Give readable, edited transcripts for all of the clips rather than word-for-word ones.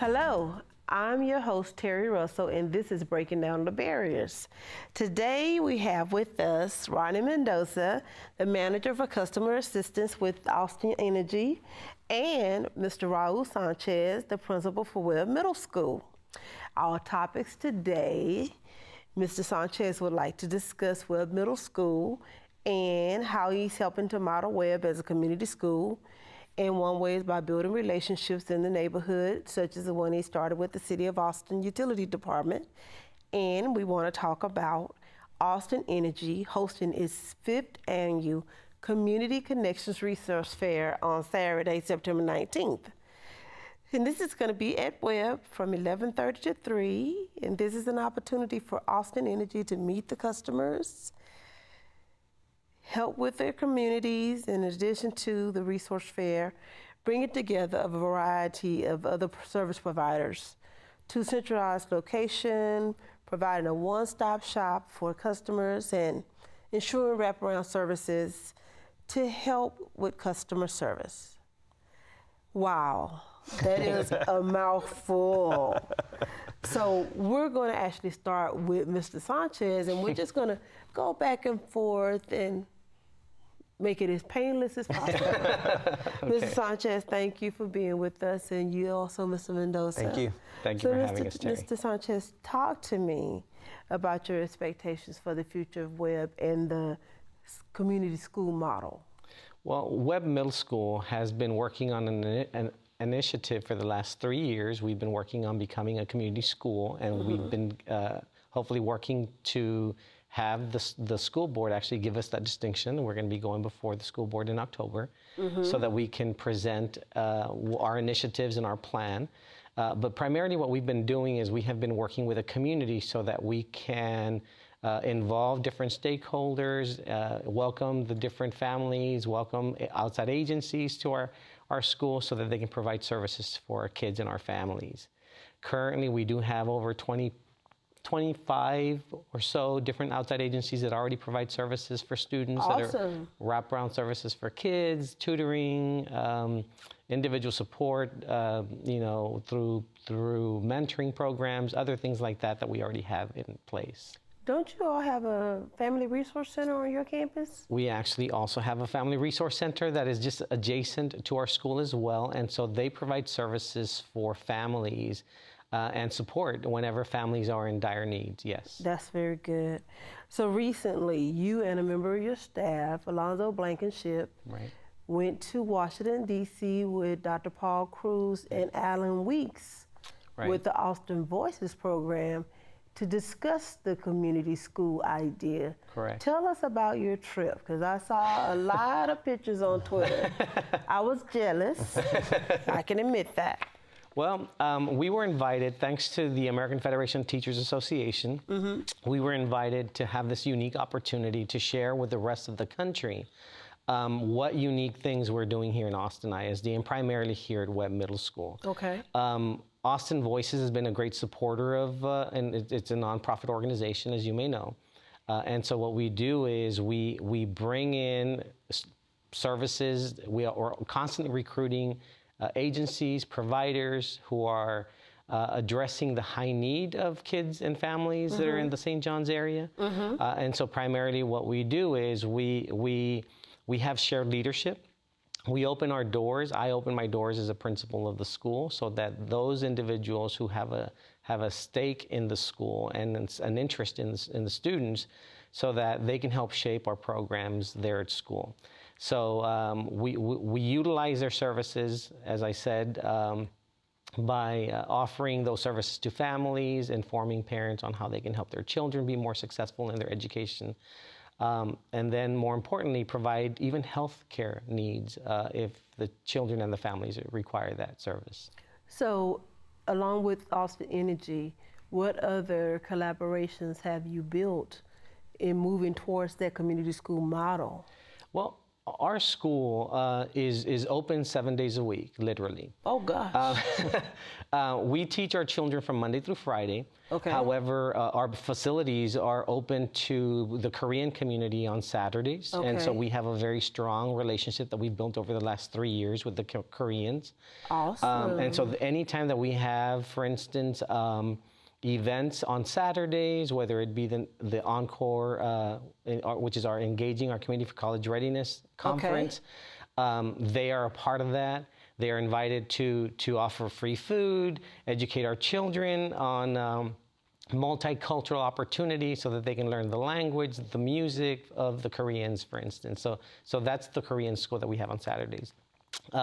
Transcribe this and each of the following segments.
Hello, I'm your host, Terry Russell, and this is Breaking Down the Barriers. Today we have with us Ronnie Mendoza, the Manager for Customer Assistance with Austin Energy, and Mr. Raul Sanchez, the Principal for Webb Middle School. Our topics today, Mr. Sanchez would like to discuss Webb Middle School and how he's helping to model Webb as a community school. And one way is by building relationships in the neighborhood, such as the one he started with the City of Austin Utility Department. And we want to talk about Austin Energy hosting its 5th annual Community Connections Resource Fair on Saturday, September 19th. And this is going to be at Webb from 11:30 to 3. And this is an opportunity for Austin Energy to meet the customers, help with their communities, in addition to the resource fair, bringing together a variety of other service providers to centralized location, providing a one-stop shop for customers and ensuring wraparound services to help with customer service. Wow, that is a mouthful. So we're going to actually start with Mr. Sanchez, and we're just going to go back and forth and make it as painless as possible. Okay. Mr. Sanchez, thank you for being with us, and you also, Mr. Mendoza. Thank you. Thank you for having us, Terry. Mr. Sanchez, talk to me about your expectations for the future of Webb and the community school model. Well, Webb Middle School has been working on an initiative for the last 3 years. We've been working on becoming a community school, and we've been hopefully working to have the school board actually give us that distinction. We're going to be going before the school board in October so that we can present our initiatives and our plan. But primarily what we've been doing is we have been working with a community so that we can involve different stakeholders, welcome the different families, welcome outside agencies to our school so that they can provide services for our kids and our families. Currently, we do have over 25 or so different outside agencies that already provide services for students. Awesome. That are wraparound services for kids, tutoring, individual support, through mentoring programs, other things like that we already have in place. Don't you all have a family resource center on your campus? We actually also have a family resource center that is just adjacent to our school as well, and so they provide services for families and support whenever families are in dire needs, yes. That's very good. So recently, you and a member of your staff, Alonzo Blankenship, went to Washington, D.C. with Dr. Paul Cruz and Alan Weeks with the Austin Voices program to discuss the community school idea. Correct. Tell us about your trip, because I saw a lot of pictures on Twitter. I was jealous. I can admit that. Well, we were invited, thanks to the American Federation of Teachers Association, we were invited to have this unique opportunity to share with the rest of the country what unique things we're doing here in Austin ISD, and primarily here at Webb Middle School. Okay. Austin Voices has been a great supporter of, and it's a nonprofit organization, as you may know. And so what we do is we bring in services. We're constantly recruiting agencies, providers who are addressing the high need of kids and families that are in the St. John's area. And so primarily what we do is we have shared leadership. We open our doors. I open my doors as a principal of the school so that those individuals who have a stake in the school and an interest in the students, so that they can help shape our programs there at school. So we utilize their services, as I said, by offering those services to families, informing parents on how they can help their children be more successful in their education. And then, more importantly, provide even health care needs if the children and the families require that service. So, along with Austin Energy, what other collaborations have you built in moving towards that community school model? Well, Our school is open 7 days a week, literally. Oh, gosh. We teach our children from Monday through Friday. Okay. However, our facilities are open to the Korean community on Saturdays. And so Okay. we have a very strong relationship that we've built over the last 3 years with the Koreans. Awesome. And so anytime that we have, for instance, events on Saturdays, whether it be the Encore, which is our Engaging Our Community for College Readiness conference, they are a part of that. They are invited to offer free food, educate our children on multicultural opportunities so that they can learn the language, the music of the Koreans, for instance. So that's the Korean school that we have on Saturdays.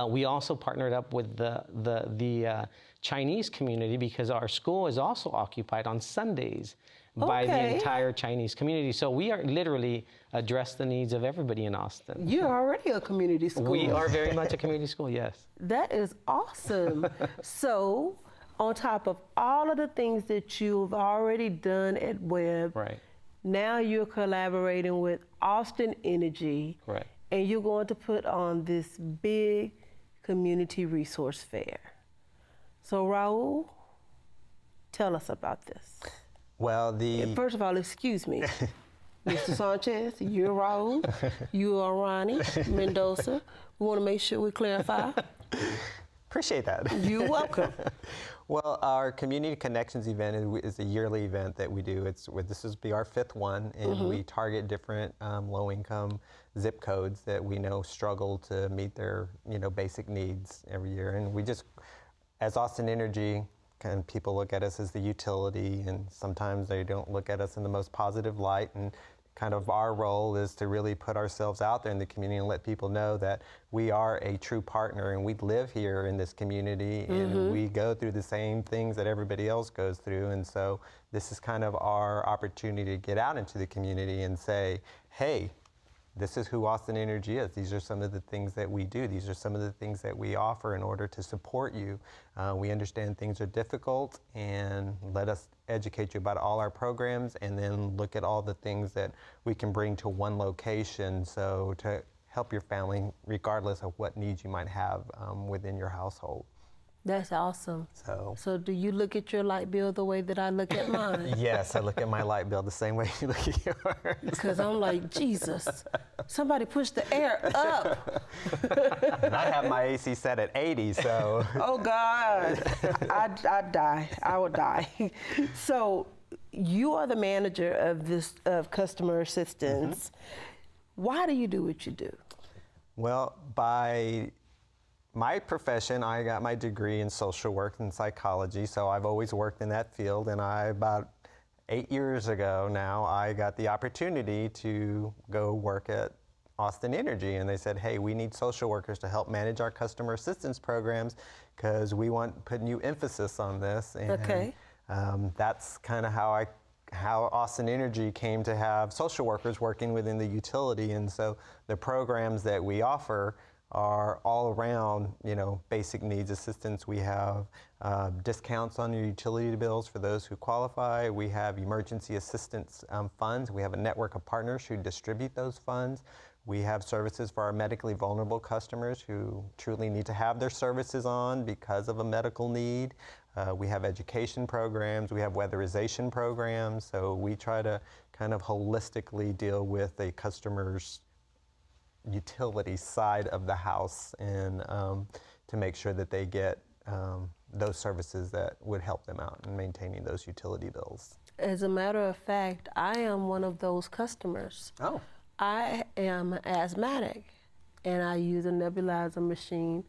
We also partnered up with the Chinese community because our school is also occupied on Sundays by the Okay. entire Chinese community. So we are literally address the needs of everybody in Austin. You're already a community school. We are very much a community school, yes. That is awesome. So, on top of all of the things that you've already done at Webb, Right. now you're collaborating with Austin Energy, Right. and you're going to put on this big community resource fair. So, Raul, tell us about this. Well, First of all, excuse me. Mr. Sanchez, you're Raul. You are Ronnie Mendoza. We want to make sure we clarify. appreciate that. You're welcome. Well, our Community Connections event is a yearly event that we do. This will be our 5th one, and we target different low-income zip codes that we know struggle to meet their basic needs every year. And we just, as Austin Energy, kind of people look at us as the utility, and sometimes they don't look at us in the most positive light. And kind of our role is to really put ourselves out there in the community and let people know that we are a true partner and we live here in this community and we go through the same things that everybody else goes through. And so this is kind of our opportunity to get out into the community and say, hey, this is who Austin Energy is. These are some of the things that we do. These are some of the things that we offer in order to support you. We understand things are difficult, and let us educate you about all our programs and then look at all the things that we can bring to one location so to help your family regardless of what needs you might have within your household. That's awesome. So do you look at your light bill the way that I look at mine? yes, I look at my light bill the same way you look at yours. Because I'm like, Jesus, somebody push the air up. And I have my AC set at 80, so. Oh God, I'd die. I would die. So you are the manager of customer assistance. Why do you do what you do? Well, by my profession, I got my degree in social work and psychology, so I've always worked in that field. And about 8 years ago now, I got the opportunity to go work at Austin Energy, and they said, hey, we need social workers to help manage our customer assistance programs because we want to put new emphasis on this. And Okay. That's kind of how Austin Energy came to have social workers working within the utility. And so the programs that we offer are all around, basic needs assistance. We have discounts on your utility bills for those who qualify. We have emergency assistance funds. We have a network of partners who distribute those funds. We have services for our medically vulnerable customers who truly need to have their services on because of a medical need. We have education programs. We have weatherization programs. So we try to kind of holistically deal with a customer's utility side of the house and to make sure that they get those services that would help them out in maintaining those utility bills. As a matter of fact, I am one of those customers. Oh. I am asthmatic, and I use a nebulizer machine,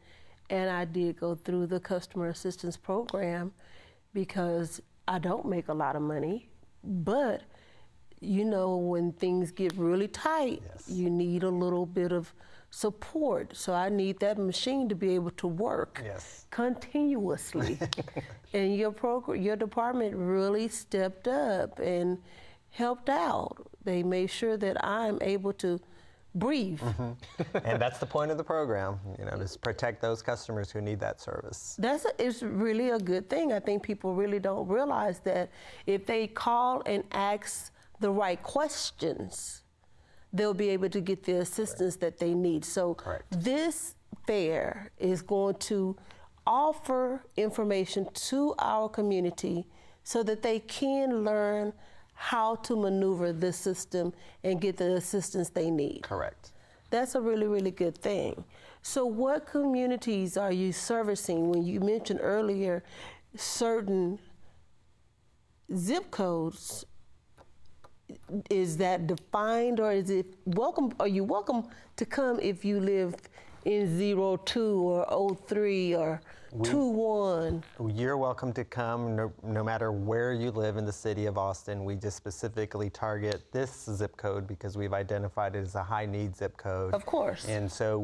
and I did go through the customer assistance program because I don't make a lot of money, but when things get really tight, Yes. you need a little bit of support. So I need that machine to be able to work Yes. continuously. And your department really stepped up and helped out. They made sure that I'm able to breathe. And that's the point of the program, to protect those customers who need that service. It's really a good thing. I think people really don't realize that if they call and ask the right questions, they'll be able to get the assistance that they need. So Correct. this fair is going to offer information to our community so that they can learn how to maneuver this system and get the assistance they need. Correct. That's a really, really good thing. So what communities are you servicing? When you mentioned earlier certain zip codes, is that defined, or is it welcome? Are you welcome to come if you live in 02 or 03 or 21? You're welcome to come no matter where you live in the city of Austin. We just specifically target this zip code because we've identified it as a high need zip code. Of course. And so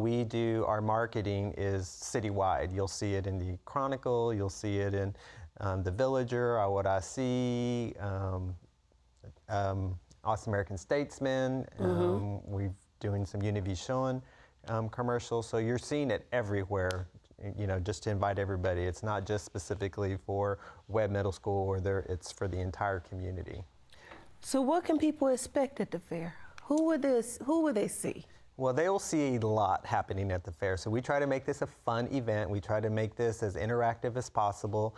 our marketing is citywide. You'll see it in the Chronicle, you'll see it in the Villager, What I See, Austin American Statesman. We're doing some Univision commercials. So you're seeing it everywhere. Just to invite everybody. It's not just specifically for Webb Middle School, it's for the entire community. So what can people expect at the fair? Who would they see? Well, they will see a lot happening at the fair. So we try to make this a fun event. We try to make this as interactive as possible.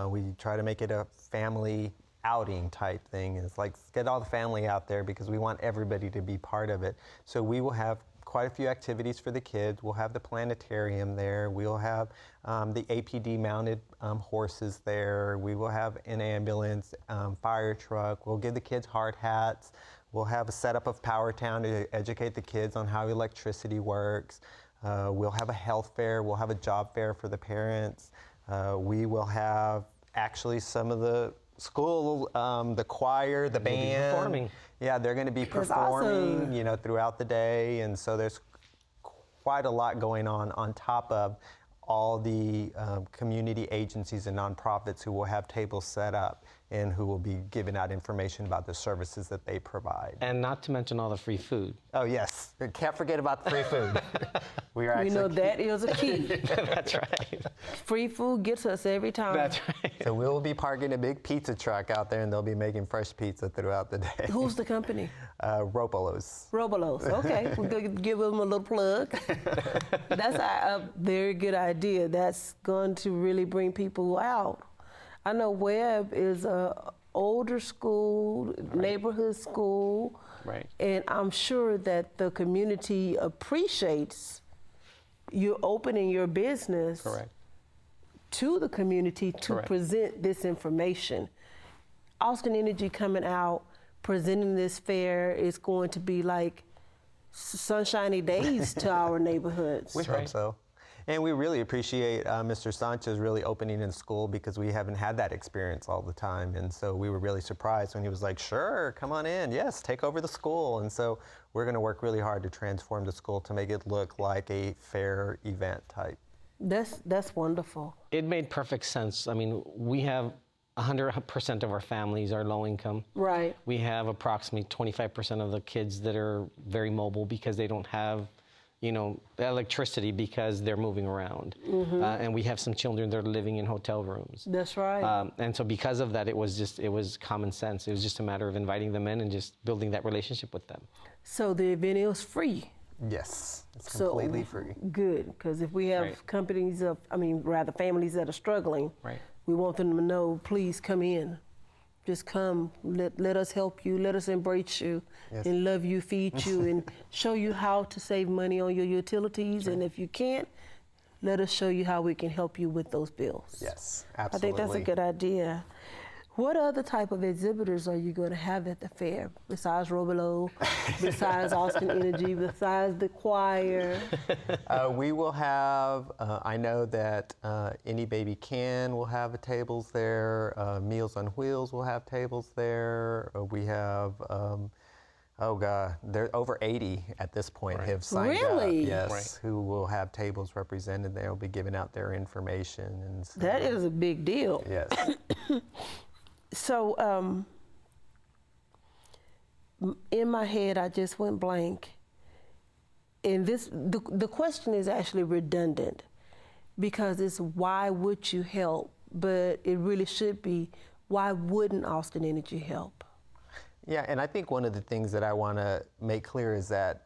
We try to make it a family outing type thing. It's like, get all the family out there because we want everybody to be part of it. So we will have quite a few activities for the kids. We'll have the planetarium there. We'll have the APD mounted horses there. We will have an ambulance, fire truck. We'll give the kids hard hats. We'll have a setup of Power Town to educate the kids on how electricity works. We'll have a health fair. We'll have a job fair for the parents. We will have actually some of the school, the choir, the band. Performing. Yeah, they're going to be That's performing, awesome. Throughout the day, and so there's quite a lot going on top of all the community agencies and nonprofits who will have tables set up and who will be giving out information about the services that they provide. And not to mention all the free food. Oh yes, can't forget about the free food. We are actually that is a key. That's right. Free food gets us every time. That's right. So we'll be parking a big pizza truck out there, and they'll be making fresh pizza throughout the day. Who's the company? Robolos. Robolos. Okay, we're going to give them a little plug. That's a very good idea. That's going to really bring people out. I know Webb is a older school, neighborhood school, Right. and I'm sure that the community appreciates you opening your business Correct. to the community to Correct. present this information. Austin Energy coming out, presenting this fair is going to be like sunshiny days to our neighborhoods. We hope so. And we really appreciate Mr. Sanchez really opening in school because we haven't had that experience all the time. And so we were really surprised when he was like, sure, come on in. Yes, take over the school. And so we're going to work really hard to transform the school to make it look like a fair event type. That's wonderful. It made perfect sense. I mean, we have 100% of our families are low income. Right. We have approximately 25% of the kids that are very mobile because they don't have, electricity because they're moving around. And we have some children that are living in hotel rooms. That's right. And so because of that, it was common sense. It was just a matter of inviting them in and just building that relationship with them. So the event is free. Yes, it's completely free. Good, because if we have Right. families that are struggling, Right. we want them to know, please come in. Just come, let us help you, let us embrace you, Yes. and love you, feed you, and show you how to save money on your utilities. And if you can't, let us show you how we can help you with those bills. Yes, I absolutely. think that's a good idea. What other type of exhibitors are you going to have at the fair besides Robelo, besides Austin Energy, besides the choir? We will have, I know that Any Baby Can will have tables there. Meals on Wheels will have tables there. We have, there over 80 at this point Right. have signed Really? up. Yes, Right. who will have tables represented. They'll be giving out their information. And so, That is a big deal. Yes. So, in my head, I just went blank. And the question is actually redundant because it's why would you help? But it really should be, why wouldn't Austin Energy help? Yeah, and I think one of the things that I want to make clear is that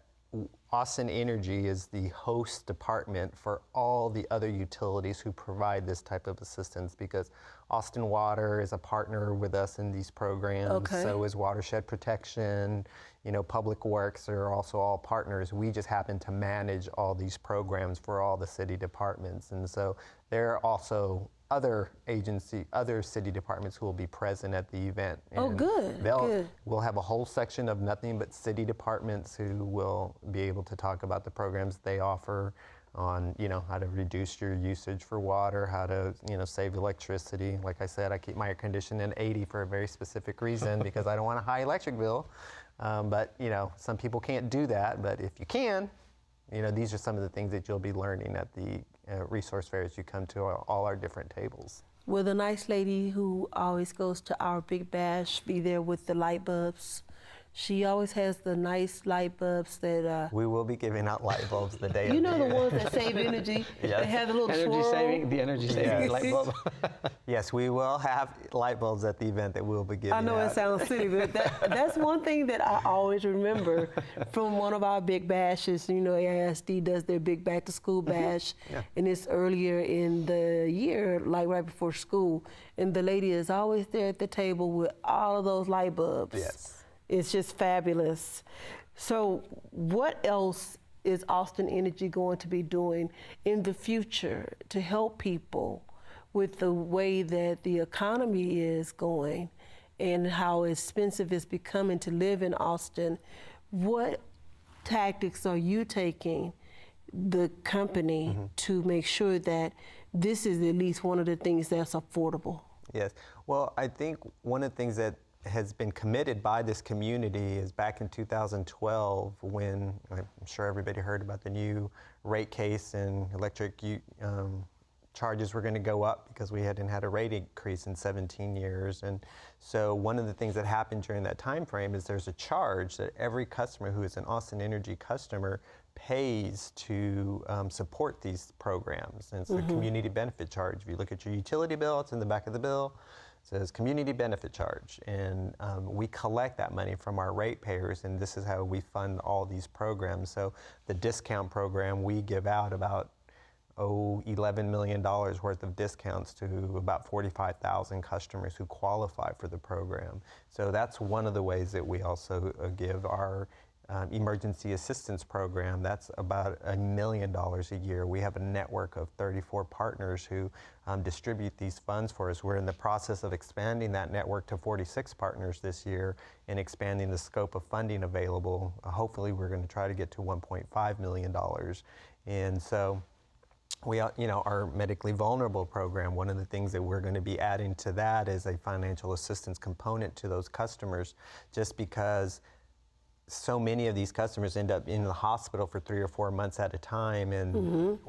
Austin Energy is the host department for all the other utilities who provide this type of assistance, because Austin Water is a partner with us in these programs. Okay. So is Watershed Protection, Public Works are also all partners. We just happen to manage all these programs for all the city departments. And so there are also other city departments who will be present at the event. Oh, And good. We'll have a whole section of nothing but city departments who will be able to talk about the programs they offer on, how to reduce your usage for water, how to, save electricity. Like I said, I keep my air conditioning at 80 for a very specific reason because I don't want a high electric bill. But, some people can't do that. But if you can, these are some of the things that you'll be learning at the resource fair as you come to all our different tables. Will the nice lady who always goes to our big bash be there with the light bulbs? She always has the nice light bulbs that... We will be giving out light bulbs the day of You know the the ones that save energy? Yes. They have the little swirl? The energy saving light bulb. Yes, we will have light bulbs at the event that we'll be giving I know out. it sounds silly, but that's one thing that I always remember from one of our big bashes. AISD does their big back to school bash, Yeah. and it's earlier in the year, like right before school. And the lady is always there at the table with all of those light bulbs. Yes. It's just fabulous. So what else is Austin Energy going to be doing in the future to help people with the way that the economy is going and how expensive it's becoming to live in Austin? What tactics are you taking, the company, to make sure that this is at least one of the things that's affordable? Yes. Well, I think one of the things that has been committed by this community is back in 2012 when I'm sure everybody heard about the new rate case and electric charges were going to go up because we hadn't had a rate increase in 17 years. And so one of the things that happened during that time frame is there's a charge that every customer who is an Austin Energy customer pays to support these programs. And it's the community benefit charge. If you look at your utility bill, it's in the back of the bill. It says community benefit charge, and we collect that money from our ratepayers, and this is how we fund all these programs. So the discount program, we give out about $11 million worth of discounts to about 45,000 customers who qualify for the program. So that's one of the ways that we also give our emergency assistance program. That's about $1 million a year. We have a network of 34 partners who distribute these funds for us. We're in the process of expanding that network to 46 partners this year and expanding the scope of funding available. Hopefully we're going to try to get to $1.5 million. And so we, our medically vulnerable program, one of the things that we're going to be adding to that is a financial assistance component to those customers, just because so many of these customers end up in the hospital for 3 or 4 months at a time, and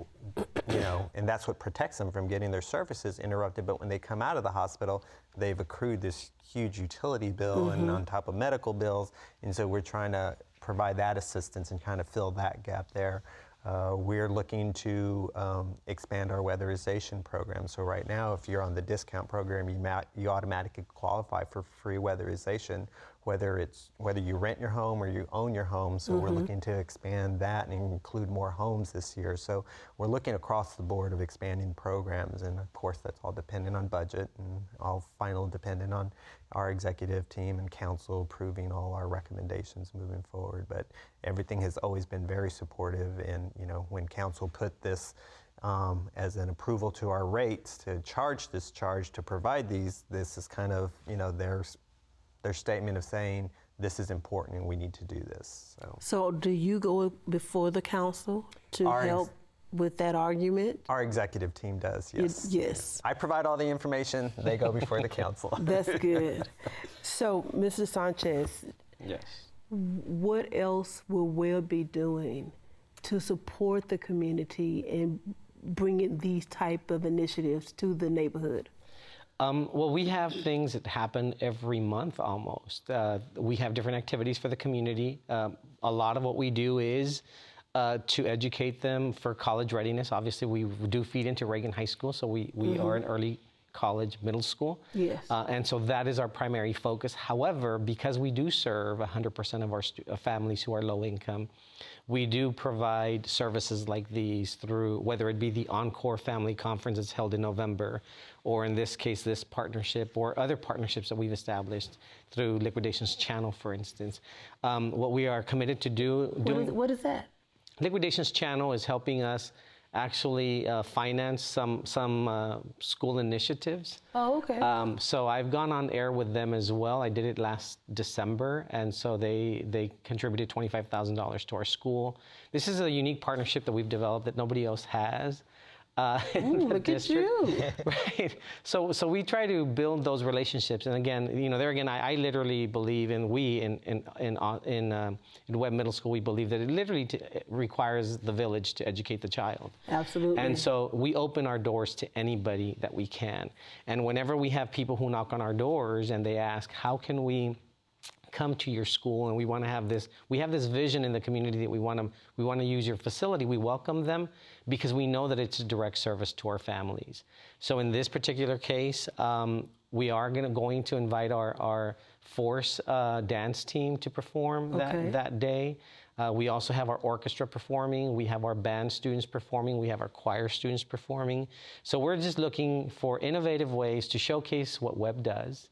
and that's what protects them from getting their services interrupted. But when they come out of the hospital, they've accrued this huge utility bill and on top of medical bills, and so we're trying to provide that assistance and kind of fill that gap there. We're looking to expand our weatherization program. So right now, if you're on the discount program, you automatically qualify for free weatherization, whether you rent your home or you own your home. So we're looking to expand that and include more homes this year. So we're looking across the board of expanding programs, and of course that's all dependent on budget and all final dependent on our executive team and council approving all our recommendations moving forward. But everything has always been very supportive, and when council put this as an approval to our rates to charge this charge to provide these, this is kind of their statement of saying this is important and we need to do this. So do you go before the council to help with that argument? Our executive team does, yes. Yes. I provide all the information, they go before the council. That's good. So, Mr. Sanchez, Yes. what else will Webb be doing to support the community and bringing these type of initiatives to the neighborhood? Well, we have things that happen every month almost. We have different activities for the community. A lot of what we do is to educate them for college readiness. Obviously, we do feed into Reagan High School, so we are an college, middle school. Yes. And so that is our primary focus. However, because we do serve 100% of our families who are low income, we do provide services like these through, whether it be the Encore Family Conference that's held in November, or in this case, this partnership, or other partnerships that we've established through Liquidations Channel, for instance. What we are committed to What is that? Liquidations Channel is helping us actually finance some school initiatives. Oh, okay. So I've gone on air with them as well. I did it last December, and so they contributed $25,000 to our school. This is a unique partnership that we've developed that nobody else has. Look at you. Right. So we try to build those relationships. And again, I literally believe, and we in Webb Middle School, we believe that it literally requires the village to educate the child. Absolutely. And so we open our doors to anybody that we can. And whenever we have people who knock on our doors and they ask, how can we come to your school, and we have this vision in the community that we want to use your facility, we welcome them because we know that it's a direct service to our families. So in this particular case, we are going to invite our Force dance team to perform that day. We also have our orchestra performing. We have our band students performing. We have our choir students performing. So we're just looking for innovative ways to showcase what Webb does.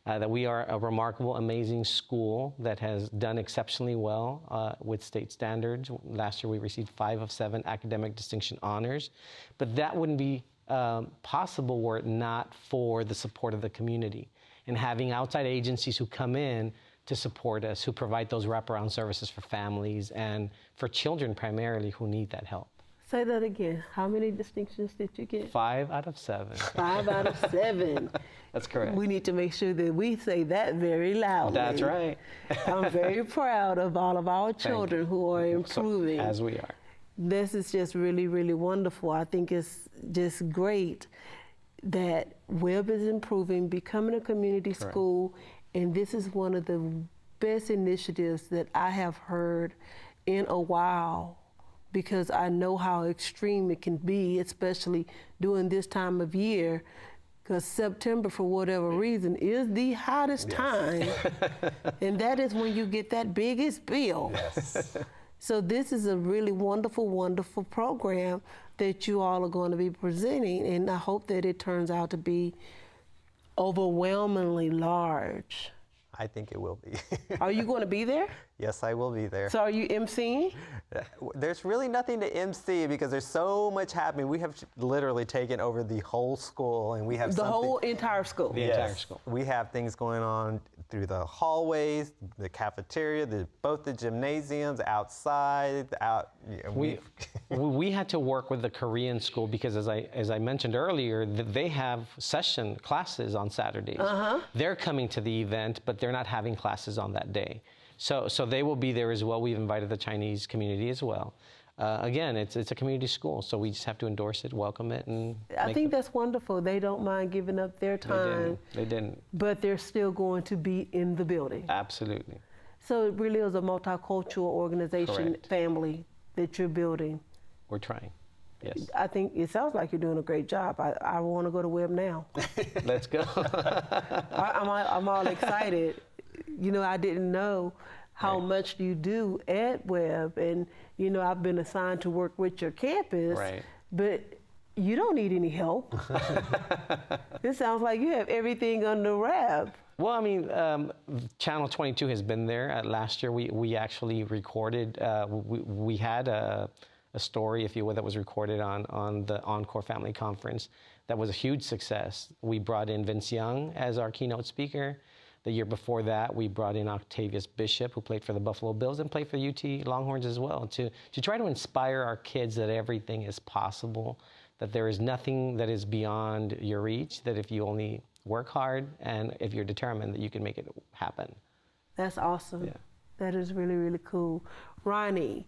That we are a remarkable, amazing school that has done exceptionally well with state standards. Last year we received 5 of 7 academic distinction honors, but that wouldn't be possible were it not for the support of the community and having outside agencies who come in to support us, who provide those wraparound services for families and for children primarily who need that help. Say that again. How many distinctions did you get? 5 out of 7. 5 out of 7. That's correct. We need to make sure that we say that very loudly. That's right. I'm very proud of all of our children who are improving. So, as we are. This is just really, really wonderful. I think it's just great that Webb is improving, becoming a community school, and this is one of the best initiatives that I have heard in a while, because I know how extreme it can be, especially during this time of year, because September, for whatever reason, is the hottest time, and that is when you get that biggest bill. Yes. So this is a really wonderful, wonderful program that you all are going to be presenting, and I hope that it turns out to be overwhelmingly large. I think it will be. Are you going to be there? Yes, I will be there. So are you emceeing? There's really nothing to MC because there's so much happening. We have literally taken over the whole school, and we have the whole entire school. The entire school. We have things going on through the hallways, the cafeteria, both the gymnasiums, outside, we had to work with the Korean school because, as I mentioned earlier, they have session classes on Saturdays. They're coming to the event, but they're not having classes on that day. So they will be there as well. We've invited the Chinese community as well. Again, it's a community school, so we just have to endorse it, welcome it, and I think that's wonderful. They don't mind giving up their time. They didn't. But they're still going to be in the building. Absolutely. So it really is a multicultural organization, Correct. Family that you're building. We're trying. Yes. I think it sounds like you're doing a great job. I want to go to Webb now. Let's go. I'm all excited. You know, I didn't know how much you do at Webb, and you know, I've been assigned to work with your campus, but you don't need any help. It sounds like you have everything under wrap. Well, I mean, Channel 22 has been there. Last year, we actually recorded. We had a story, if you will, that was recorded on the Encore Family Conference. That was a huge success. We brought in Vince Young as our keynote speaker. The year before that, we brought in Octavius Bishop, who played for the Buffalo Bills and played for the UT Longhorns as well, to try to inspire our kids that everything is possible, that there is nothing that is beyond your reach, that if you only work hard and if you're determined, that you can make it happen. That's awesome. Yeah. That is really, really cool. Ronnie,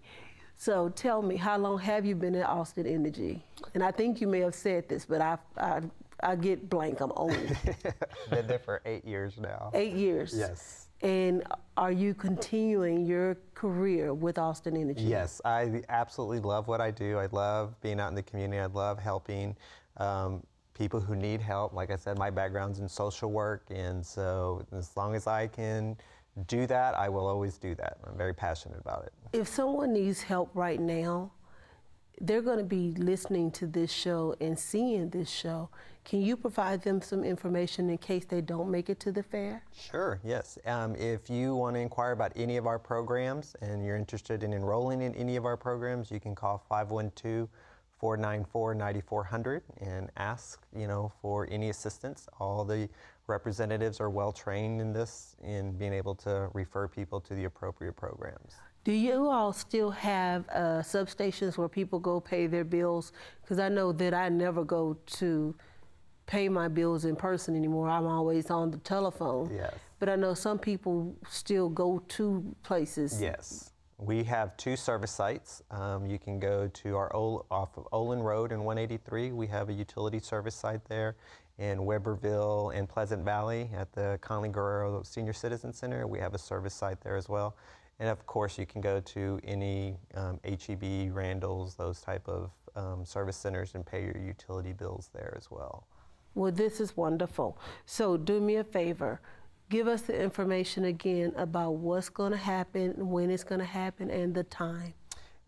so tell me, how long have you been at Austin Energy? And I think you may have said this, but I get blank, I'm old. Been there for 8 years now. 8 years? Yes. And are you continuing your career with Austin Energy? Yes, I absolutely love what I do. I love being out in the community. I love helping people who need help. Like I said, my background's in social work, and so as long as I can do that, I will always do that. I'm very passionate about it. If someone needs help right now, they're going to be listening to this show and seeing this show. Can you provide them some information in case they don't make it to the fair? Sure, yes. If you want to inquire about any of our programs and you're interested in enrolling in any of our programs, you can call 512-494-9400 and ask, for any assistance. All the representatives are well trained in this, in being able to refer people to the appropriate programs. Do you all still have substations where people go pay their bills? Because I know that I never go to pay my bills in person anymore. I'm always on the telephone. Yes. But I know some people still go to places. Yes. We have 2 service sites. You can go to our off of Olin Road in 183. We have a utility service site there. In Webberville and Pleasant Valley at the Conley Guerrero Senior Citizen Center, we have a service site there as well. And of course, you can go to any HEB, Randall's, those type of service centers and pay your utility bills there as well. Well, this is wonderful. So do me a favor. Give us the information again about what's going to happen, when it's going to happen, and the time.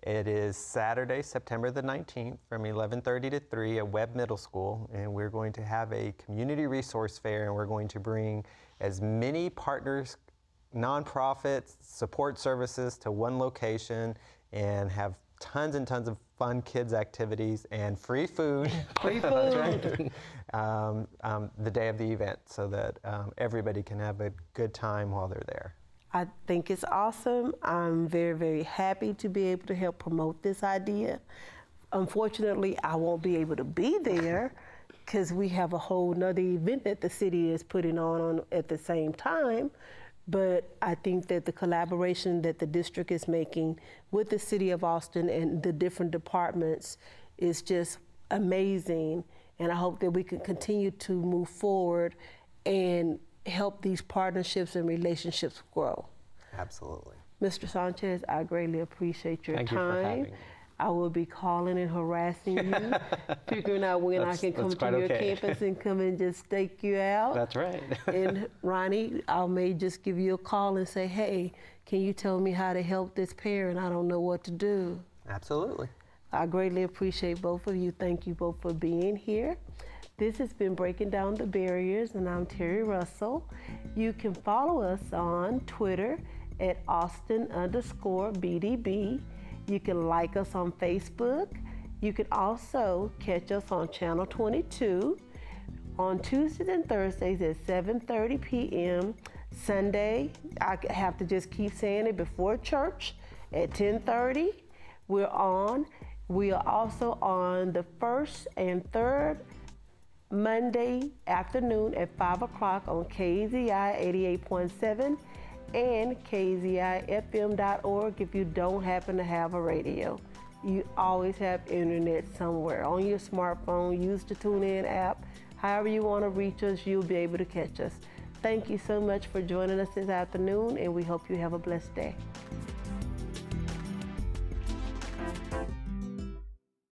It is Saturday, September the 19th from 11:30 to 3 at Webb Middle School, and we're going to have a community resource fair, and we're going to bring as many partners, nonprofits, support services to one location and have tons and tons of fun kids activities and free food. Free food. The day of the event, so that everybody can have a good time while they're there. I think it's awesome. I'm very, very happy to be able to help promote this idea. Unfortunately, I won't be able to be there because we have a whole nother event that the city is putting on at the same time. But I think that the collaboration that the district is making with the city of Austin and the different departments is just amazing. And I hope that we can continue to move forward and help these partnerships and relationships grow. Absolutely. Mr. Sanchez, I greatly appreciate your Thank time. you for having me. I will be calling and harassing you, figuring out when I can come to your campus and come and just stake you out. That's right. And Ronnie, I may just give you a call and say, hey, can you tell me how to help this parent? I don't know what to do. Absolutely. I greatly appreciate both of you. Thank you both for being here. This has been Breaking Down the Barriers, and I'm Terry Russell. You can follow us on Twitter at Austin_BDB. You can like us on Facebook. You can also catch us on Channel 22 on Tuesdays and Thursdays at 7:30 p.m. Sunday, I have to just keep saying it, before church at 10:30. We're on. We are also on the first and third Monday afternoon at 5 o'clock on KZI 88.7 and KZIFM.org if you don't happen to have a radio. You always have internet somewhere on your smartphone. Use the TuneIn app. However you want to reach us, you'll be able to catch us. Thank you so much for joining us this afternoon, and we hope you have a blessed day.